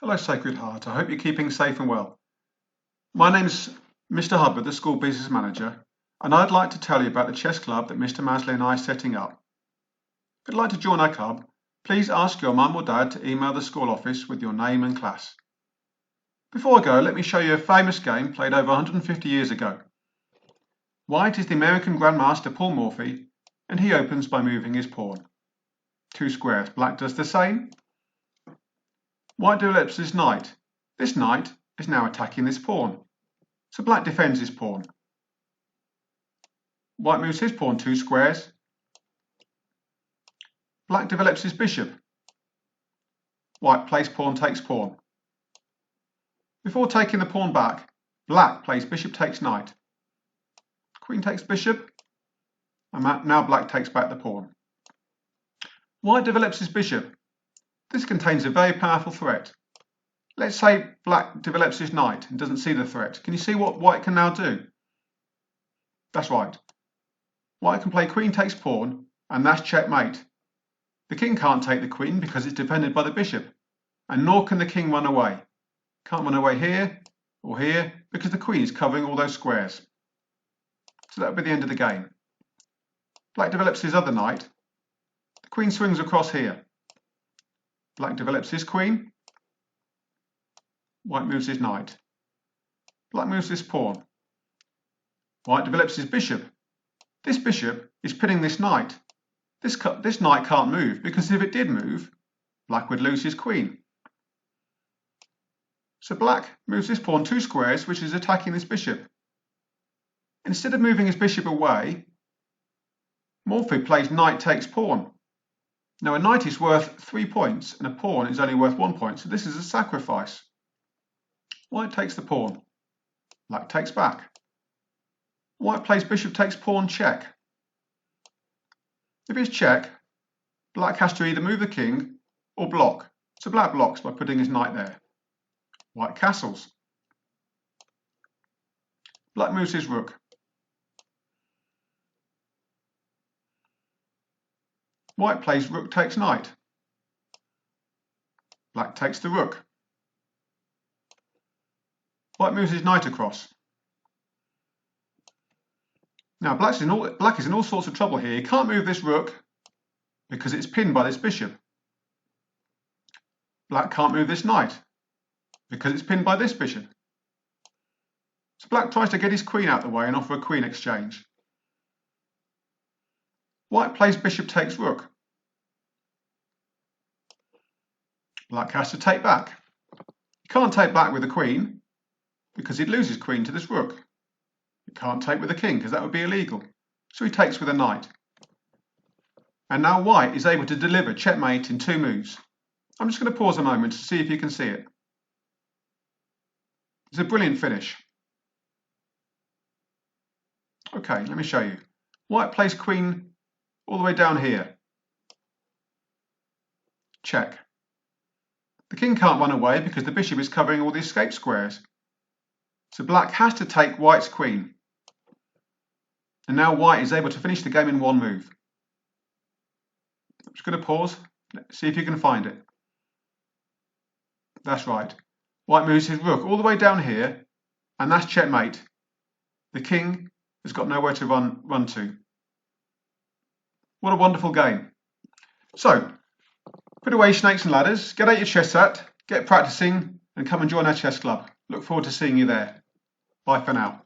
Hello, Sacred Heart. I hope you're keeping safe and well. My name's Mr. Hubbard, the School Business Manager, and I'd like to tell you about the chess club that Mr. Masley and I are setting up. If you'd like to join our club, please ask your mum or dad to email the school office with your name and class. Before I go, let me show you a famous game played over 150 years ago. White is the American Grandmaster Paul Morphy, and he opens by moving his pawn. 2 squares. Black does the same. White develops his knight. This knight is now attacking this pawn, so Black defends his pawn. White moves his pawn 2 squares. Black develops his bishop. White plays pawn takes pawn. Before taking the pawn back, Black plays bishop takes knight. Queen takes bishop, and now Black takes back the pawn. White develops his bishop. This contains a very powerful threat. Let's say Black develops his knight and doesn't see the threat. Can you see what White can now do? That's right. White can play queen takes pawn, and that's checkmate. The king can't take the queen because it's defended by the bishop, and nor can the king run away. Can't run away here or here because the queen is covering all those squares. So that would be the end of the game. Black develops his other knight. The queen swings across here. Black develops his queen. White moves his knight. Black moves this pawn. White develops his bishop. This bishop is pinning this knight. This knight can't move because if it did move, Black would lose his queen. So Black moves this pawn 2 squares, which is attacking this bishop. Instead of moving his bishop away, Morphy plays knight takes pawn. Now a knight is worth 3 points and a pawn is only worth 1 point, so this is a sacrifice. White takes the pawn. Black takes back. White plays bishop takes pawn check. If it's check, Black has to either move the king or block. So Black blocks by putting his knight there. White castles. Black moves his rook. White plays rook takes knight. Black takes the rook. White moves his knight across. Now Black is in all sorts of trouble here. He can't move this rook because it's pinned by this bishop. Black can't move this knight because it's pinned by this bishop. So Black tries to get his queen out of the way and offer a queen exchange. White plays bishop takes rook. Black has to take back. He can't take back with the queen because he'd lose his queen to this rook. He can't take with the king because that would be illegal. So he takes with a knight. And now White is able to deliver checkmate in 2 moves. I'm just going to pause a moment to see if you can see it. It's a brilliant finish. Okay, let me show you. White plays queen all the way down here. Check. The king can't run away because the bishop is covering all the escape squares. So Black has to take White's queen. And now White is able to finish the game in 1 move. I'm just going to pause, see if you can find it. That's right. White moves his rook all the way down here, and that's checkmate. The king has got nowhere to run to. What a wonderful game. So, put away snakes and ladders, get out your chess set, get practicing, and come and join our chess club. Look forward to seeing you there. Bye for now.